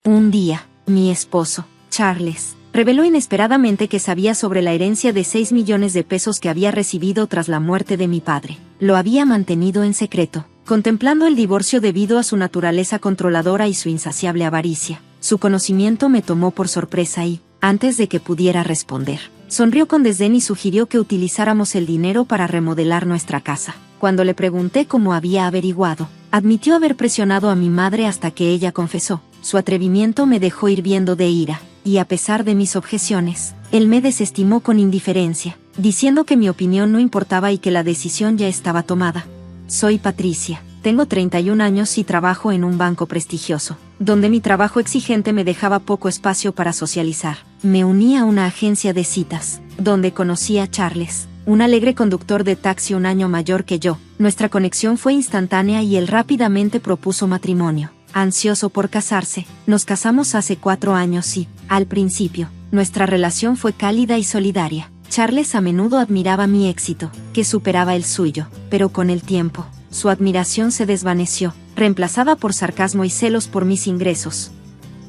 Un día, mi esposo, Charles, reveló inesperadamente que sabía sobre la herencia de 6 millones de pesos que había recibido tras la muerte de mi padre. Lo había mantenido en secreto, contemplando el divorcio debido a su naturaleza controladora y su insaciable avaricia. Su conocimiento me tomó por sorpresa y, antes de que pudiera responder, sonrió con desdén y sugirió que utilizáramos el dinero para remodelar nuestra casa. Cuando le pregunté cómo había averiguado, admitió haber presionado a mi madre hasta que ella confesó. Su atrevimiento me dejó hirviendo de ira, y a pesar de mis objeciones, él me desestimó con indiferencia, diciendo que mi opinión no importaba y que la decisión ya estaba tomada. Soy Patricia, tengo 31 años y trabajo en un banco prestigioso, donde mi trabajo exigente me dejaba poco espacio para socializar. Me uní a una agencia de citas, donde conocí a Charles, un alegre conductor de taxi un año mayor que yo. Nuestra conexión fue instantánea y él rápidamente propuso matrimonio. Ansioso por casarse, nos casamos hace 4 años y, al principio, nuestra relación fue cálida y solidaria. Charles a menudo admiraba mi éxito, que superaba el suyo, pero con el tiempo, su admiración se desvaneció, reemplazada por sarcasmo y celos por mis ingresos.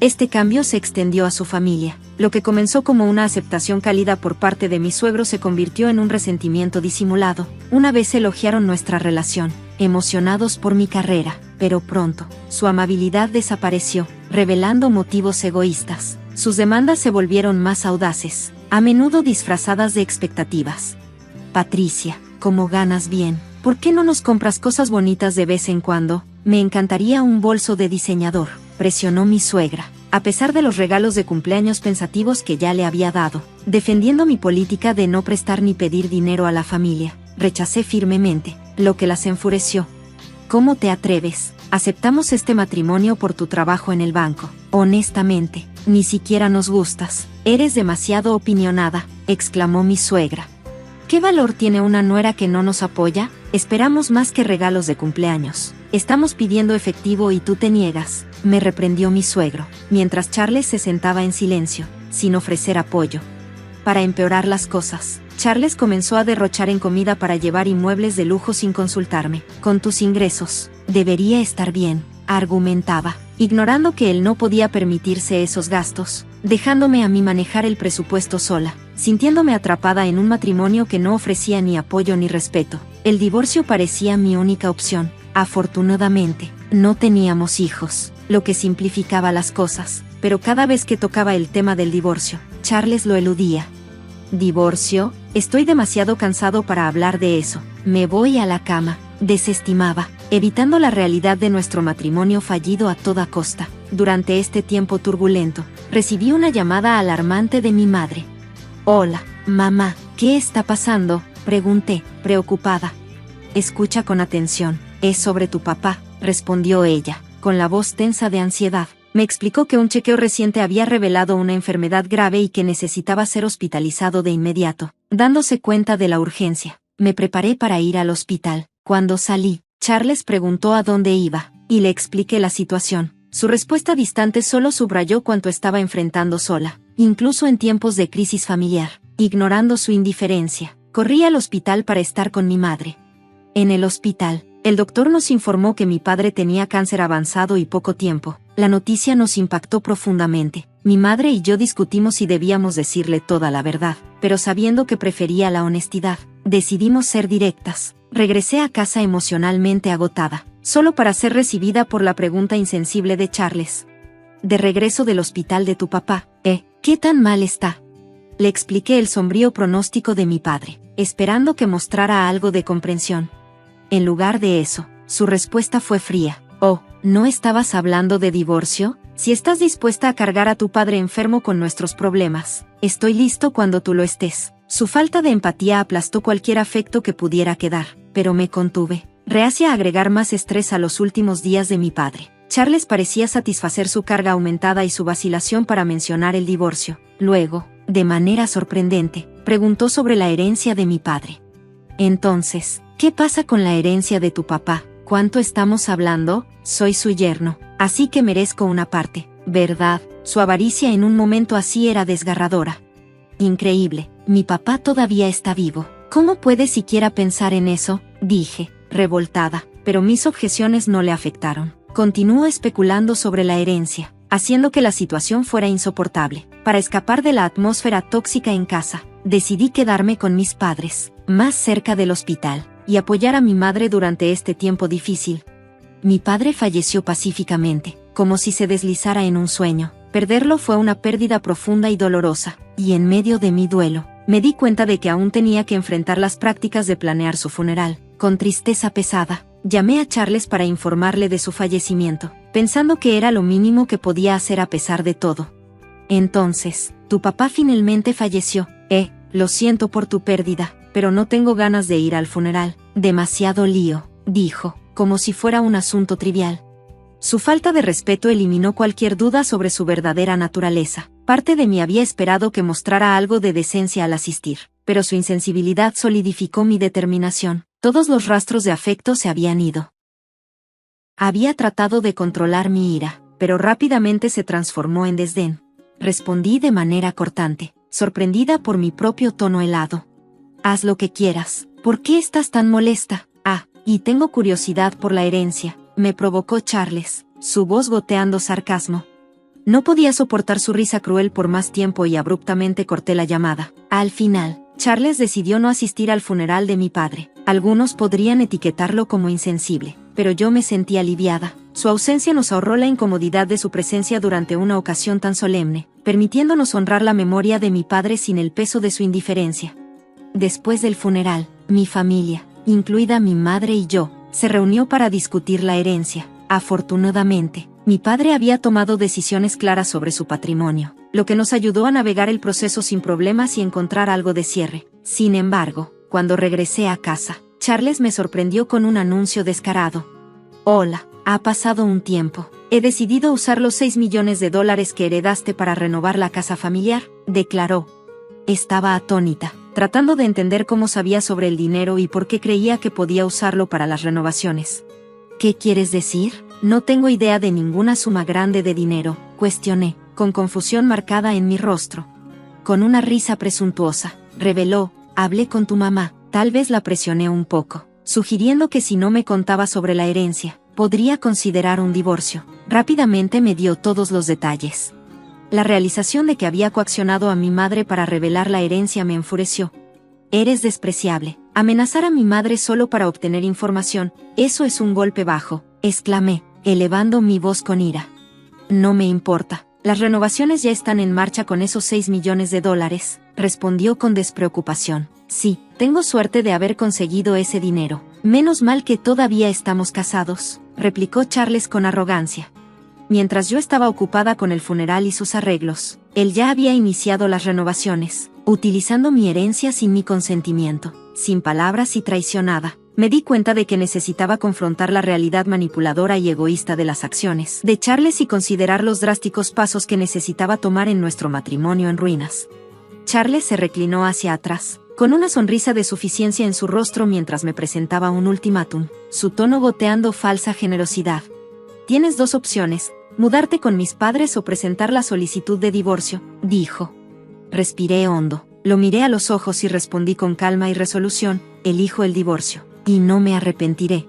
Este cambio se extendió a su familia. Lo que comenzó como una aceptación cálida por parte de mi suegro se convirtió en un resentimiento disimulado. Una vez elogiaron nuestra relación, emocionados por mi carrera, pero pronto, su amabilidad desapareció, revelando motivos egoístas. Sus demandas se volvieron más audaces, a menudo disfrazadas de expectativas. Patricia, como ganas bien, ¿por qué no nos compras cosas bonitas de vez en cuando? Me encantaría un bolso de diseñador, presionó mi suegra, a pesar de los regalos de cumpleaños pensativos que ya le había dado. Defendiendo mi política de no prestar ni pedir dinero a la familia, rechacé firmemente, lo que las enfureció. ¿Cómo te atreves? Aceptamos este matrimonio por tu trabajo en el banco. Honestamente, ni siquiera nos gustas. Eres demasiado opinionada, exclamó mi suegra. ¿Qué valor tiene una nuera que no nos apoya? Esperamos más que regalos de cumpleaños. Estamos pidiendo efectivo y tú te niegas, me reprendió mi suegro, mientras Charles se sentaba en silencio, sin ofrecer apoyo. Para empeorar las cosas, Charles comenzó a derrochar en comida para llevar y muebles de lujo sin consultarme. Con tus ingresos, debería estar bien, argumentaba, ignorando que él no podía permitirse esos gastos, dejándome a mí manejar el presupuesto sola, sintiéndome atrapada en un matrimonio que no ofrecía ni apoyo ni respeto. El divorcio parecía mi única opción. Afortunadamente, no teníamos hijos, lo que simplificaba las cosas, pero cada vez que tocaba el tema del divorcio, Charles lo eludía. ¿Divorcio? Estoy demasiado cansado para hablar de eso. Me voy a la cama, desestimaba, evitando la realidad de nuestro matrimonio fallido a toda costa. Durante este tiempo turbulento, recibí una llamada alarmante de mi madre. Hola, mamá, ¿qué está pasando?, pregunté, preocupada. Escucha con atención, es sobre tu papá, respondió ella, con la voz tensa de ansiedad. Me explicó que un chequeo reciente había revelado una enfermedad grave y que necesitaba ser hospitalizado de inmediato. Dándose cuenta de la urgencia, me preparé para ir al hospital. Cuando salí, Charles preguntó a dónde iba, y le expliqué la situación. Su respuesta distante solo subrayó cuánto estaba enfrentando sola, incluso en tiempos de crisis familiar. Ignorando su indiferencia, corrí al hospital para estar con mi madre. En el hospital, el doctor nos informó que mi padre tenía cáncer avanzado y poco tiempo. La noticia nos impactó profundamente. Mi madre y yo discutimos si debíamos decirle toda la verdad, pero sabiendo que prefería la honestidad, decidimos ser directas. Regresé a casa emocionalmente agotada, solo para ser recibida por la pregunta insensible de Charles. De regreso del hospital de tu papá, ¿qué tan mal está? Le expliqué el sombrío pronóstico de mi padre, esperando que mostrara algo de comprensión. En lugar de eso, su respuesta fue fría. Oh, ¿no estabas hablando de divorcio? Si estás dispuesta a cargar a tu padre enfermo con nuestros problemas, estoy listo cuando tú lo estés. Su falta de empatía aplastó cualquier afecto que pudiera quedar, pero me contuve, reacia a agregar más estrés a los últimos días de mi padre. Charles parecía satisfacer su carga aumentada y su vacilación para mencionar el divorcio. Luego, de manera sorprendente, preguntó sobre la herencia de mi padre. Entonces, ¿qué pasa con la herencia de tu papá? ¿Cuánto estamos hablando? Soy su yerno, así que merezco una parte, ¿verdad? Su avaricia en un momento así era desgarradora. Increíble, mi papá todavía está vivo. ¿Cómo puede siquiera pensar en eso?, dije, revoltada, pero mis objeciones no le afectaron. Continuó especulando sobre la herencia. haciendo que la situación fuera insoportable. Para escapar de la atmósfera tóxica en casa, decidí quedarme con mis padres, más cerca del hospital, y apoyar a mi madre durante este tiempo difícil. Mi padre falleció pacíficamente, como si se deslizara en un sueño. Perderlo fue una pérdida profunda y dolorosa, y en medio de mi duelo, me di cuenta de que aún tenía que enfrentar las prácticas de planear su funeral. Con tristeza pesada, llamé a Charles para informarle de su fallecimiento, pensando que era lo mínimo que podía hacer a pesar de todo. Entonces, tu papá finalmente falleció. Lo siento por tu pérdida, pero no tengo ganas de ir al funeral. Demasiado lío, dijo, como si fuera un asunto trivial. Su falta de respeto eliminó cualquier duda sobre su verdadera naturaleza. Parte de mí había esperado que mostrara algo de decencia al asistir, pero su insensibilidad solidificó mi determinación. Todos los rastros de afecto se habían ido. Había tratado de controlar mi ira, pero rápidamente se transformó en desdén. Respondí de manera cortante, sorprendida por mi propio tono helado. Haz lo que quieras. ¿Por qué estás tan molesta? Y tengo curiosidad por la herencia, me provocó Charles, su voz goteando sarcasmo. No podía soportar su risa cruel por más tiempo y abruptamente corté la llamada. Al final, Charles decidió no asistir al funeral de mi padre. Algunos podrían etiquetarlo como insensible, pero yo me sentí aliviada. Su ausencia nos ahorró la incomodidad de su presencia durante una ocasión tan solemne, permitiéndonos honrar la memoria de mi padre sin el peso de su indiferencia. Después del funeral, mi familia, incluida mi madre y yo, se reunió para discutir la herencia. Afortunadamente, mi padre había tomado decisiones claras sobre su patrimonio, lo que nos ayudó a navegar el proceso sin problemas y encontrar algo de cierre. Sin embargo, cuando regresé a casa, Charles me sorprendió con un anuncio descarado. Hola, ha pasado un tiempo. He decidido usar los $6 millones que heredaste para renovar la casa familiar, declaró. Estaba atónita, tratando de entender cómo sabía sobre el dinero y por qué creía que podía usarlo para las renovaciones. ¿Qué quieres decir? No tengo idea de ninguna suma grande de dinero, cuestioné, con confusión marcada en mi rostro. Con una risa presuntuosa, reveló, hablé con tu mamá, tal vez la presioné un poco, sugiriendo que si no me contaba sobre la herencia, podría considerar un divorcio. Rápidamente me dio todos los detalles. La realización de que había coaccionado a mi madre para revelar la herencia me enfureció. Eres despreciable. Amenazar a mi madre solo para obtener información, eso es un golpe bajo, exclamé, elevando mi voz con ira. No me importa. Las renovaciones ya están en marcha con esos $6 millones, respondió con despreocupación. Sí, tengo suerte de haber conseguido ese dinero. Menos mal que todavía estamos casados, replicó Charles con arrogancia. Mientras yo estaba ocupada con el funeral y sus arreglos, él ya había iniciado las renovaciones, utilizando mi herencia sin mi consentimiento. Sin palabras y traicionada, me di cuenta de que necesitaba confrontar la realidad manipuladora y egoísta de las acciones de Charles y considerar los drásticos pasos que necesitaba tomar en nuestro matrimonio en ruinas. Charles se reclinó hacia atrás, con una sonrisa de suficiencia en su rostro mientras me presentaba un ultimátum, su tono goteando falsa generosidad. Tienes dos opciones, mudarte con mis padres o presentar la solicitud de divorcio, dijo. Respiré hondo, lo miré a los ojos y respondí con calma y resolución, elijo el divorcio, y no me arrepentiré.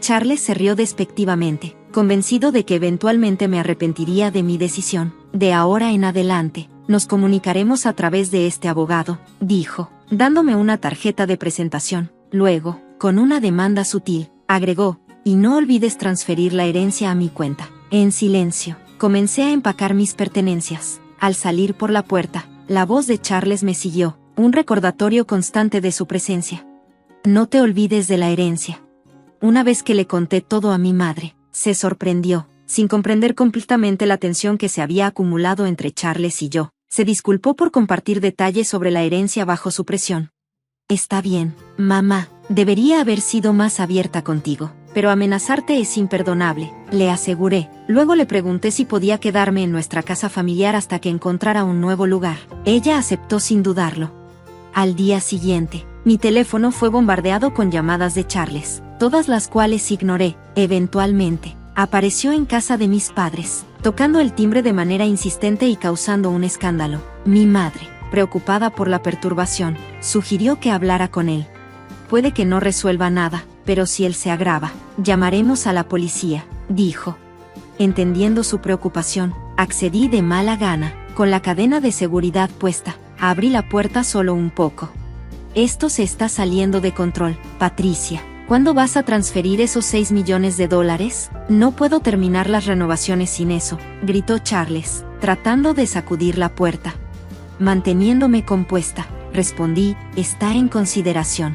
Charles se rió despectivamente, convencido de que eventualmente me arrepentiría de mi decisión. De ahora en adelante, nos comunicaremos a través de este abogado, dijo, dándome una tarjeta de presentación. Luego, con una demanda sutil, agregó, y no olvides transferir la herencia a mi cuenta. En silencio, comencé a empacar mis pertenencias. Al salir por la puerta, la voz de Charles me siguió, un recordatorio constante de su presencia. No te olvides de la herencia. Una vez que le conté todo a mi madre, se sorprendió, sin comprender completamente la tensión que se había acumulado entre Charles y yo. Se disculpó por compartir detalles sobre la herencia bajo su presión. Está bien, mamá, debería haber sido más abierta contigo, pero amenazarte es imperdonable, le aseguré. Luego le pregunté si podía quedarme en nuestra casa familiar hasta que encontrara un nuevo lugar. Ella aceptó sin dudarlo. Al día siguiente, mi teléfono fue bombardeado con llamadas de Charles, todas las cuales ignoré. Eventualmente, apareció en casa de mis padres, tocando el timbre de manera insistente y causando un escándalo. Mi madre, preocupada por la perturbación, sugirió que hablara con él. Puede que no resuelva nada, pero si él se agrava, llamaremos a la policía, dijo. Entendiendo su preocupación, Accedí de mala gana, con la cadena de seguridad puesta. Abrí la puerta solo un poco. Esto se está saliendo de control, Patricia. ¿Cuándo vas a transferir esos 6 millones de dólares? No puedo terminar las renovaciones sin eso, gritó Charles, tratando de sacudir la puerta. Manteniéndome compuesta, respondí, está en consideración.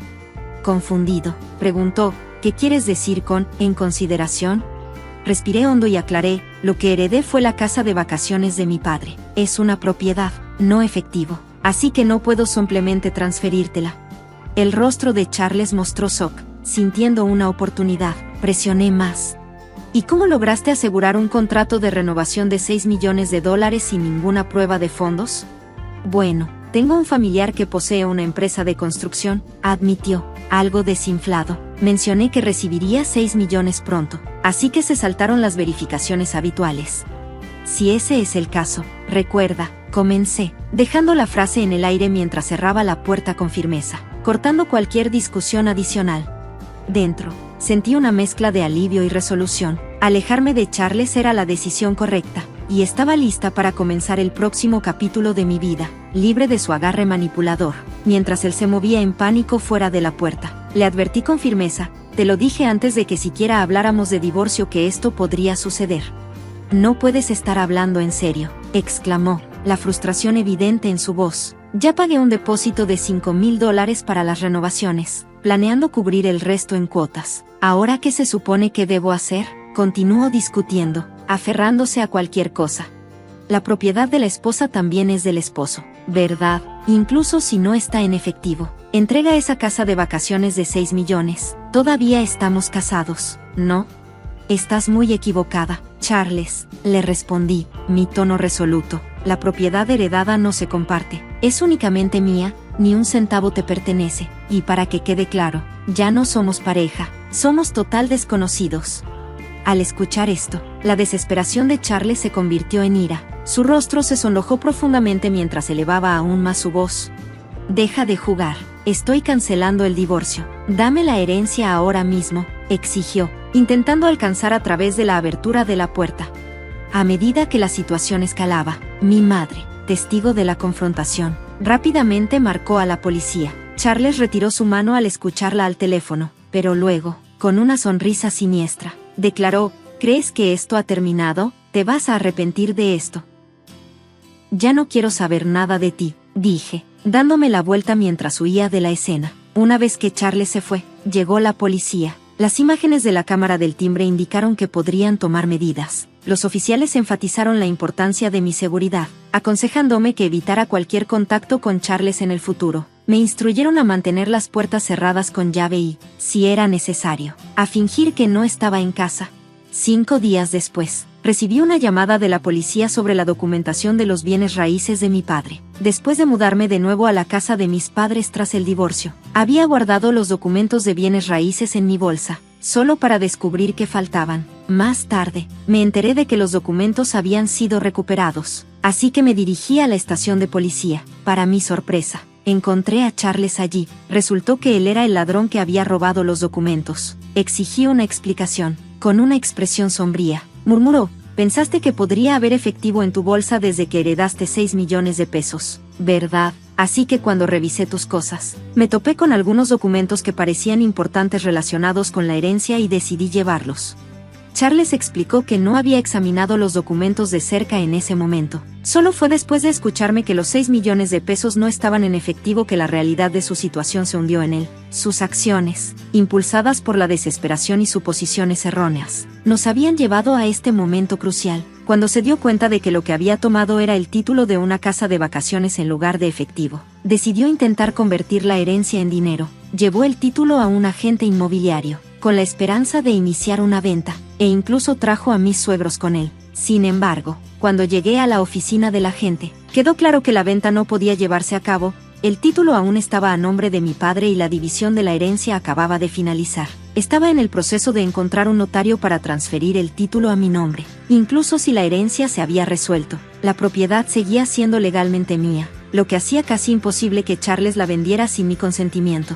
Confundido, preguntó, ¿qué quieres decir con en consideración? Respiré hondo y aclaré, lo que heredé fue la casa de vacaciones de mi padre. Es una propiedad, no efectivo, así que no puedo simplemente transferírtela. El rostro de Charles mostró shock, sintiendo una oportunidad. Presioné más. ¿Y cómo lograste asegurar un contrato de renovación de 6 millones de dólares sin ninguna prueba de fondos? Bueno, tengo un familiar que posee una empresa de construcción, admitió, algo desinflado. Mencioné que recibiría 6 millones pronto, así que se saltaron las verificaciones habituales. Si ese es el caso, recuerda, comencé, dejando la frase en el aire mientras cerraba la puerta con firmeza, cortando cualquier discusión adicional. Dentro, sentí una mezcla de alivio y resolución. Alejarme de Charles era la decisión correcta, y estaba lista para comenzar el próximo capítulo de mi vida, libre de su agarre manipulador. Mientras él se movía en pánico fuera de la puerta, le advertí con firmeza, te lo dije antes de que siquiera habláramos de divorcio que esto podría suceder. No puedes estar hablando en serio, exclamó, la frustración evidente en su voz. Ya pagué un depósito de $5,000 para las renovaciones, planeando cubrir el resto en cuotas. ¿Ahora qué se supone que debo hacer? Continuó discutiendo, aferrándose a cualquier cosa. La propiedad de la esposa también es del esposo, ¿verdad? Incluso si no está en efectivo. Entrega esa casa de vacaciones de 6 millones. Todavía estamos casados, ¿no? Estás muy equivocada, Charles, le respondí, mi tono resoluto. La propiedad heredada no se comparte, es únicamente mía, ni un centavo te pertenece, y para que quede claro, ya no somos pareja, somos total desconocidos. Al escuchar esto, la desesperación de Charles se convirtió en ira. Su rostro se sonrojó profundamente mientras elevaba aún más su voz. Deja de jugar, estoy cancelando el divorcio. Dame la herencia ahora mismo, exigió, intentando alcanzar a través de la abertura de la puerta. A medida que la situación escalaba, mi madre, testigo de la confrontación, rápidamente marcó a la policía. Charles retiró su mano al escucharla al teléfono, pero luego, con una sonrisa siniestra, declaró, ¿crees que esto ha terminado? Te vas a arrepentir de esto. Ya no quiero saber nada de ti, dije, dándome la vuelta mientras huía de la escena. Una vez que Charles se fue, llegó la policía. Las imágenes de la cámara del timbre indicaron que podrían tomar medidas. Los oficiales enfatizaron la importancia de mi seguridad, aconsejándome que evitara cualquier contacto con Charles en el futuro. Me instruyeron a mantener las puertas cerradas con llave y, si era necesario, a fingir que no estaba en casa. 5 días después, recibí una llamada de la policía sobre la documentación de los bienes raíces de mi padre. Después de mudarme de nuevo a la casa de mis padres tras el divorcio, había guardado los documentos de bienes raíces en mi bolsa, solo para descubrir que faltaban. Más tarde, me enteré de que los documentos habían sido recuperados, así que me dirigí a la estación de policía. Para mi sorpresa, encontré a Charles allí. Resultó que él era el ladrón que había robado los documentos. Exigí una explicación. Con una expresión sombría, murmuró, pensaste que podría haber efectivo en tu bolsa desde que heredaste 6 millones de pesos, ¿verdad? Así que cuando revisé tus cosas, me topé con algunos documentos que parecían importantes relacionados con la herencia y decidí llevarlos. Charles explicó que no había examinado los documentos de cerca en ese momento. Solo fue después de escucharme que los 6 millones de pesos no estaban en efectivo que la realidad de su situación se hundió en él. Sus acciones, impulsadas por la desesperación y suposiciones erróneas, nos habían llevado a este momento crucial, cuando se dio cuenta de que lo que había tomado era el título de una casa de vacaciones en lugar de efectivo. Decidió intentar convertir la herencia en dinero. Llevó el título a un agente inmobiliario, con la esperanza de iniciar una venta, e incluso trajo a mis suegros con él. Sin embargo, cuando llegué a la oficina del agente, quedó claro que la venta no podía llevarse a cabo. El título aún estaba a nombre de mi padre y la división de la herencia acababa de finalizar. Estaba en el proceso de encontrar un notario para transferir el título a mi nombre. Incluso si la herencia se había resuelto, la propiedad seguía siendo legalmente mía, lo que hacía casi imposible que Charles la vendiera sin mi consentimiento.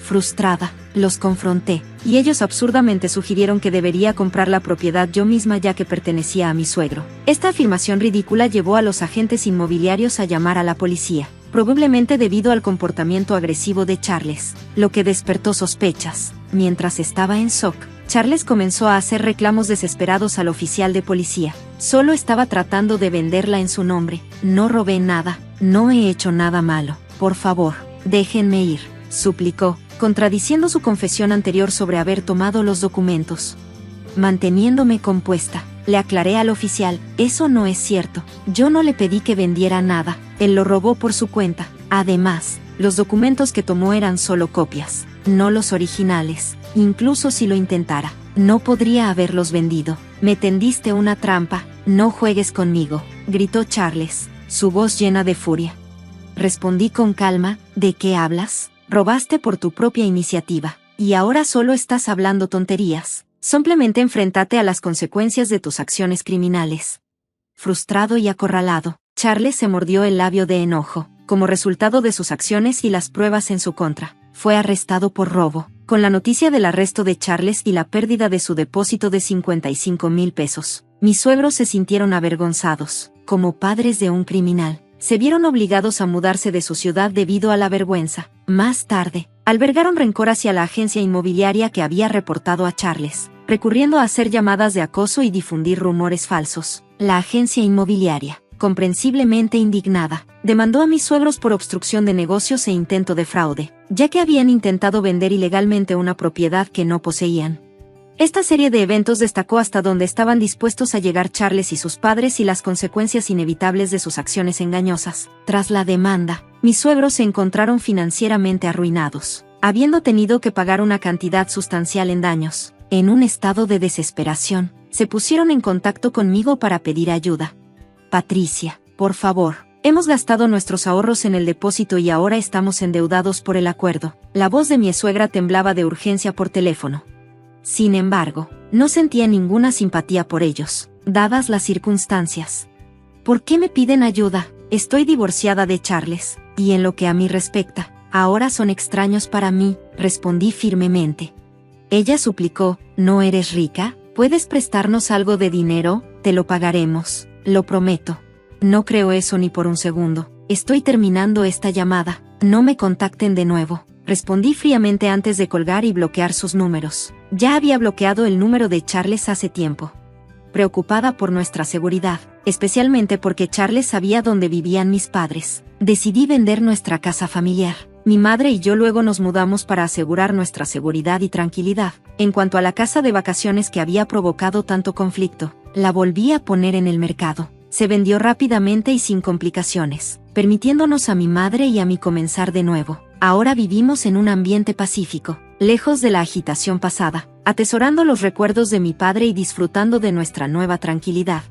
Frustrada, los confronté, y ellos absurdamente sugirieron que debería comprar la propiedad yo misma ya que pertenecía a mi suegro. Esta afirmación ridícula llevó a los agentes inmobiliarios a llamar a la policía, probablemente debido al comportamiento agresivo de Charles, lo que despertó sospechas. Mientras estaba en shock, Charles comenzó a hacer reclamos desesperados al oficial de policía. Solo estaba tratando de venderla en su nombre. No robé nada, no he hecho nada malo. Por favor, déjenme ir, suplicó, contradiciendo su confesión anterior sobre haber tomado los documentos. Manteniéndome compuesta, le aclaré al oficial, eso no es cierto, yo no le pedí que vendiera nada, él lo robó por su cuenta. Además, los documentos que tomó eran solo copias, no los originales. Incluso si lo intentara, no podría haberlos vendido. Me tendiste una trampa, no juegues conmigo, gritó Charles, su voz llena de furia. Respondí con calma, ¿de qué hablas? Robaste por tu propia iniciativa, y ahora solo estás hablando tonterías. Simplemente enfréntate a las consecuencias de tus acciones criminales. Frustrado y acorralado, Charles se mordió el labio de enojo, como resultado de sus acciones y las pruebas en su contra. Fue arrestado por robo. Con la noticia del arresto de Charles y la pérdida de su depósito de 55,000 pesos, mis suegros se sintieron avergonzados. Como padres de un criminal, se vieron obligados a mudarse de su ciudad debido a la vergüenza. Más tarde, albergaron rencor hacia la agencia inmobiliaria que había reportado a Charles, recurriendo a hacer llamadas de acoso y difundir rumores falsos. La agencia inmobiliaria, comprensiblemente indignada, demandó a mis suegros por obstrucción de negocios e intento de fraude, ya que habían intentado vender ilegalmente una propiedad que no poseían. Esta serie de eventos destacó hasta dónde estaban dispuestos a llegar Charles y sus padres y las consecuencias inevitables de sus acciones engañosas. Tras la demanda, mis suegros se encontraron financieramente arruinados, habiendo tenido que pagar una cantidad sustancial en daños. En un estado de desesperación, se pusieron en contacto conmigo para pedir ayuda. Patricia, por favor, hemos gastado nuestros ahorros en el depósito y ahora estamos endeudados por el acuerdo. La voz de mi suegra temblaba de urgencia por teléfono. Sin embargo, no sentía ninguna simpatía por ellos, dadas las circunstancias. ¿Por qué me piden ayuda? Estoy divorciada de Charles, y en lo que a mí respecta, ahora son extraños para mí, respondí firmemente. Ella suplicó, ¿no eres rica? ¿Puedes prestarnos algo de dinero? Te lo pagaremos, lo prometo. No creo eso ni por un segundo. Estoy terminando esta llamada, no me contacten de nuevo. Respondí fríamente antes de colgar y bloquear sus números. Ya había bloqueado el número de Charles hace tiempo. Preocupada por nuestra seguridad, especialmente porque Charles sabía dónde vivían mis padres, decidí vender nuestra casa familiar. Mi madre y yo luego nos mudamos para asegurar nuestra seguridad y tranquilidad. En cuanto a la casa de vacaciones que había provocado tanto conflicto, la volví a poner en el mercado. Se vendió rápidamente y sin complicaciones, permitiéndonos a mi madre y a mí comenzar de nuevo. Ahora vivimos en un ambiente pacífico, lejos de la agitación pasada, atesorando los recuerdos de mi padre y disfrutando de nuestra nueva tranquilidad.